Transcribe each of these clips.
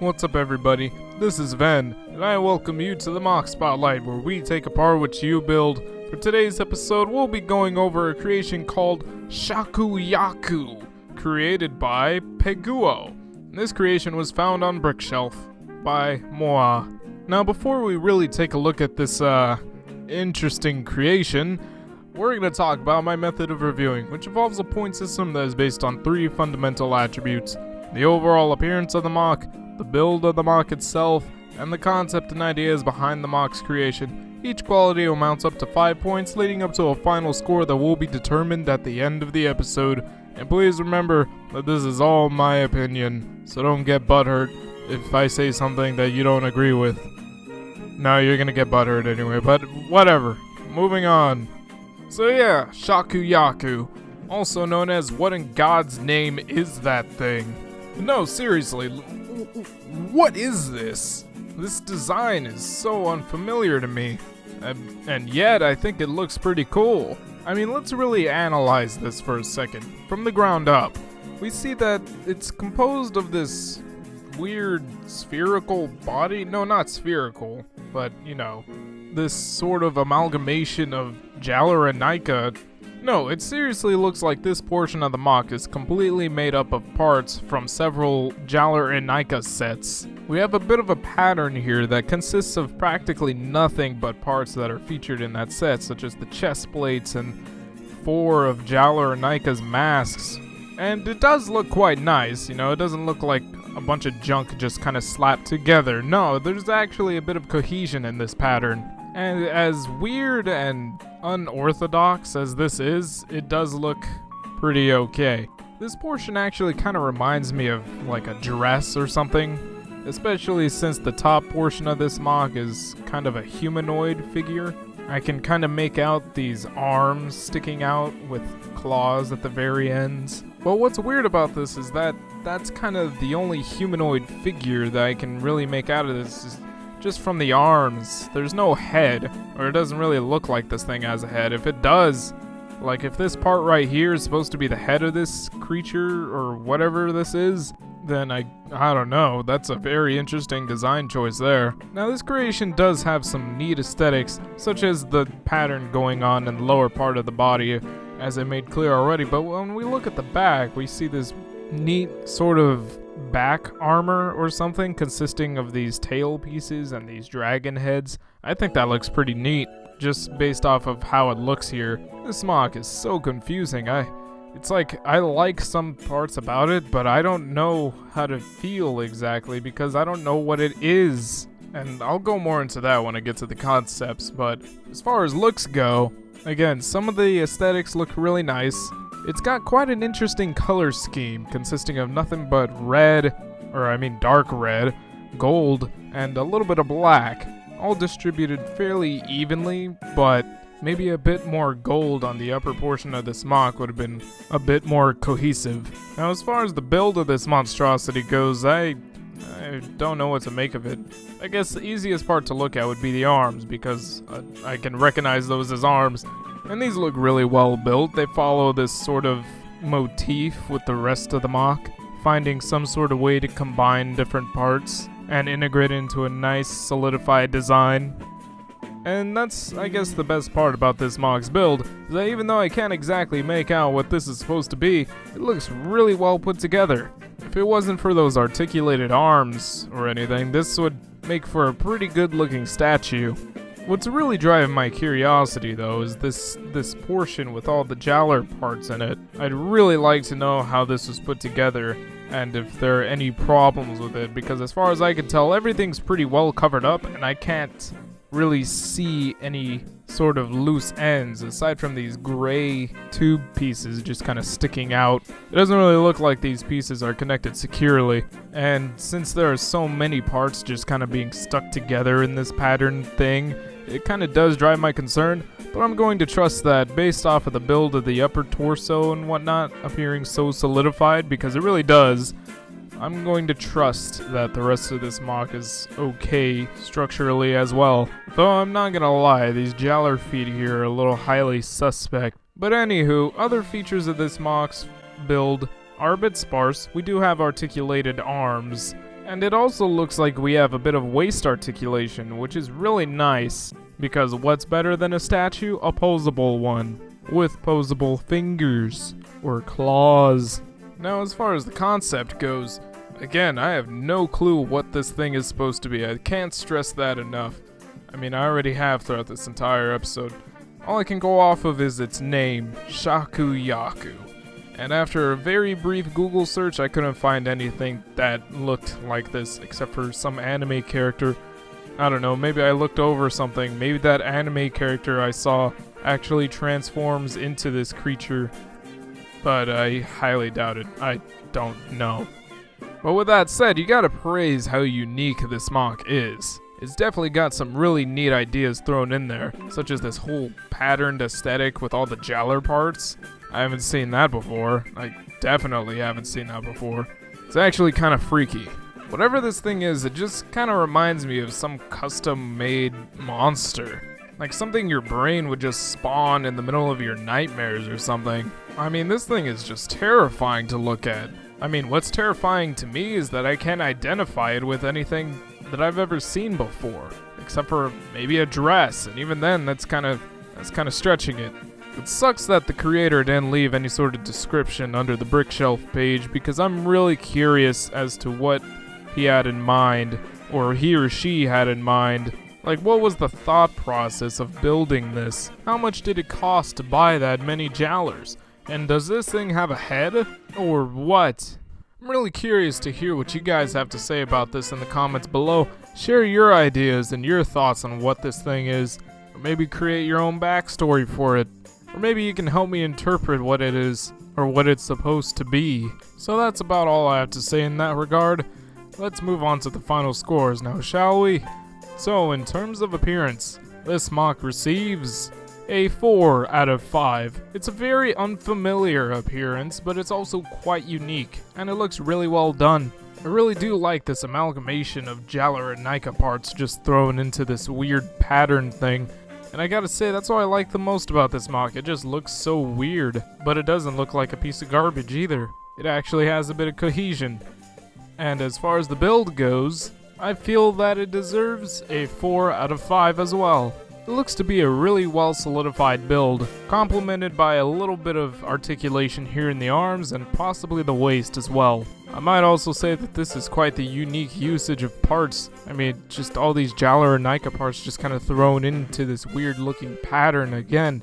What's up everybody, this is Ven, and I welcome you to the M.O.C Spotlight, where we take apart what you build. For today's episode, we'll be going over a creation called Shaku-Yaku, created by Peguo. This creation was found on Brickshelf by M.O.C. Now before we really take a look at this interesting creation, we're going to talk about my method of reviewing, which involves a point system that is based on 3 fundamental attributes: the overall appearance of the M.O.C, the build of the M.O.C itself, and the concept and ideas behind the M.O.C's creation. Each quality amounts up to 5 points, leading up to a final score that will be determined at the end of the episode. And please remember that this is all my opinion, so don't get butthurt if I say something that you don't agree with. No, you're gonna get butthurt anyway, but whatever. Moving on. So yeah, Shaku-Yaku, also known as what in God's name is that thing? No, seriously, what is this? This design is so unfamiliar to me, and yet I think it looks pretty cool. I mean, let's really analyze this for a second. From the ground up, we see that it's composed of this weird spherical body. No, not spherical, but you know, this sort of amalgamation of Jaller and Nika. No, it seriously looks like this portion of the M.O.C is completely made up of parts from several Jaller and Nika sets. We have a bit of a pattern here that consists of practically nothing but parts that are featured in that set, such as the chest plates and 4 of Jaller and Nika's masks. And it does look quite nice, you know, it doesn't look like a bunch of junk just kind of slapped together. No, there's actually a bit of cohesion in this pattern. And as weird and unorthodox as this is, it does look pretty okay. This portion actually kind of reminds me of like a dress or something, especially since the top portion of this M.O.C is kind of a humanoid figure. I can kind of make out these arms sticking out with claws at the very ends. But what's weird about this is that that's kind of the only humanoid figure that I can really make out of this, is just from the arms. There's no head, or it doesn't really look like this thing has a head. If it does, like if this part right here is supposed to be the head of this creature or whatever this is, then I don't know, that's a very interesting design choice there. Now this creation does have some neat aesthetics, such as the pattern going on in the lower part of the body, as I made clear already, but when we look at the back, we see this neat sort of back armor or something consisting of these tail pieces and these dragon heads. I think that looks pretty neat, just based off of how it looks here. This M.O.C is so confusing. It's like I like some parts about it, but I don't know how to feel exactly because I don't know what it is. And I'll go more into that when I get to the concepts, but as far as looks go, again, some of the aesthetics look really nice. It's got quite an interesting color scheme consisting of nothing but red, or I mean dark red, gold, and a little bit of black, all distributed fairly evenly, but maybe a bit more gold on the upper portion of this M.O.C would have been a bit more cohesive. Now as far as the build of this monstrosity goes, I don't know what to make of it. I guess the easiest part to look at would be the arms, because I can recognize those as arms. And these look really well built. They follow this sort of motif with the rest of the M.O.C, finding some sort of way to combine different parts and integrate into a nice solidified design. And that's, I guess, the best part about this M.O.C's build, is that even though I can't exactly make out what this is supposed to be, it looks really well put together. If it wasn't for those articulated arms or anything, this would make for a pretty good looking statue. What's really driving my curiosity though is this portion with all the Jaller parts in it. I'd really like to know how this was put together and if there are any problems with it, because as far as I can tell, everything's pretty well covered up and I can't really see any sort of loose ends aside from these gray tube pieces just kind of sticking out. It doesn't really look like these pieces are connected securely, and since there are so many parts just kind of being stuck together in this pattern thing, it kind of does drive my concern, but I'm going to trust that based off of the build of the upper torso and whatnot appearing so solidified, because it really does. I'm going to trust that the rest of this M.O.C is okay structurally as well. Though I'm not gonna lie, these Jaller feet here are a little highly suspect. But anywho, other features of this M.O.C build are a bit sparse. We do have articulated arms And it also looks like we have a bit of waist articulation, which is really nice, because what's better than a statue? A posable one, with posable fingers, or claws. Now, as far as the concept goes, again, I have no clue what this thing is supposed to be. I can't stress that enough. I mean, I already have throughout this entire episode. All I can go off of is its name, Shaku-Yaku. And after a very brief Google search, I couldn't find anything that looked like this, except for some anime character. I don't know, maybe I looked over something. Maybe that anime character I saw actually transforms into this creature. But I highly doubt it. I don't know. But with that said, you gotta praise how unique this M.O.C is. It's definitely got some really neat ideas thrown in there, such as this whole patterned aesthetic with all the jowler parts. I haven't seen that before. I definitely haven't seen that before. It's actually kind of freaky. Whatever this thing is, it just kind of reminds me of some custom-made monster. Like something your brain would just spawn in the middle of your nightmares or something. I mean, this thing is just terrifying to look at. I mean, what's terrifying to me is that I can't identify it with anything that I've ever seen before, except for maybe a dress, and even then, that's kind of stretching it. It sucks that the creator didn't leave any sort of description under the Brickshelf page, because I'm really curious as to what he had in mind, or he or she had in mind. Like, what was the thought process of building this? How much did it cost to buy that many jowlers? And does this thing have a head? Or what? I'm really curious to hear what you guys have to say about this in the comments below. Share your ideas and your thoughts on what this thing is. Or maybe create your own backstory for it. Or maybe you can help me interpret what it is, or what it's supposed to be. So that's about all I have to say in that regard. Let's move on to the final scores now, shall we? So, in terms of appearance, this M.O.C receives a 4 out of 5. It's a very unfamiliar appearance, but it's also quite unique, and it looks really well done. I really do like this amalgamation of Jowler and Nika parts just thrown into this weird pattern thing. And I gotta say, that's what I like the most about this M.O.C. It just looks so weird, but it doesn't look like a piece of garbage either. It actually has a bit of cohesion. And as far as the build goes, I feel that it deserves a 4 out of 5 as well. It looks to be a really well solidified build, complemented by a little bit of articulation here in the arms and possibly the waist as well. I might also say that this is quite the unique usage of parts. I mean, just all these Jowler and Nika parts just kind of thrown into this weird looking pattern again.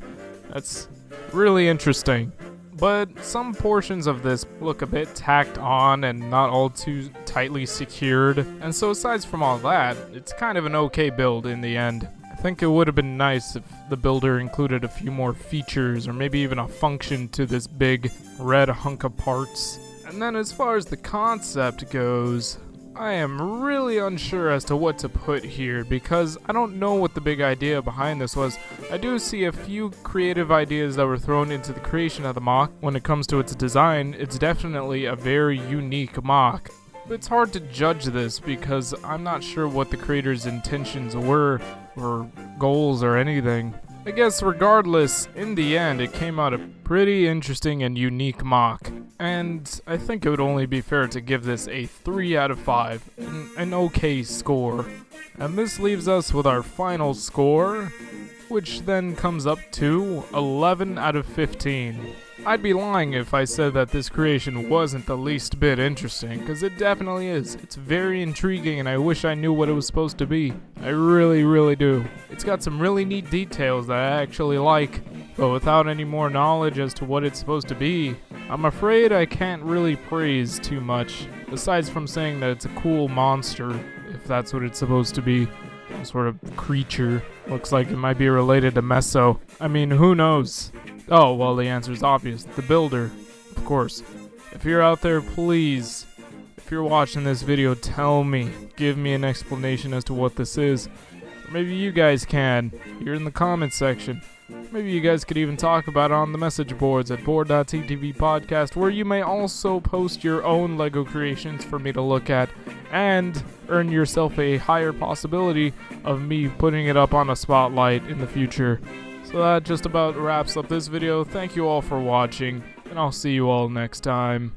That's really interesting. But some portions of this look a bit tacked on and not all too tightly secured. And so aside from all that, it's kind of an okay build in the end. I think it would have been nice if the builder included a few more features or maybe even a function to this big red hunk of parts. And then as far as the concept goes, I am really unsure as to what to put here because I don't know what the big idea behind this was. I do see a few creative ideas that were thrown into the creation of the M.O.C. When it comes to its design, it's definitely a very unique M.O.C. It's hard to judge this because I'm not sure what the creator's intentions were or goals or anything. I guess regardless, in the end it came out a pretty interesting and unique M.O.C. And I think it would only be fair to give this a 3 out of 5, an okay score. And this leaves us with our final score, which then comes up to 11 out of 15. I'd be lying if I said that this creation wasn't the least bit interesting, because it definitely is. It's very intriguing and I wish I knew what it was supposed to be. I really, really do. It's got some really neat details that I actually like, but without any more knowledge as to what it's supposed to be, I'm afraid I can't really praise too much, aside from saying that it's a cool monster, if that's what it's supposed to be. Some sort of creature. Looks like it might be related to M.O.C. I mean, who knows? Oh, well, the answer's obvious. The builder, of course. If you're out there, please, if you're watching this video, tell me. Give me an explanation as to what this is. Or maybe you guys can, here in the comments section. Maybe you guys could even talk about it on the message boards at board.ttv podcast, where you may also post your own LEGO creations for me to look at and earn yourself a higher possibility of me putting it up on a spotlight in the future. So that just about wraps up this video. Thank you all for watching, and I'll see you all next time.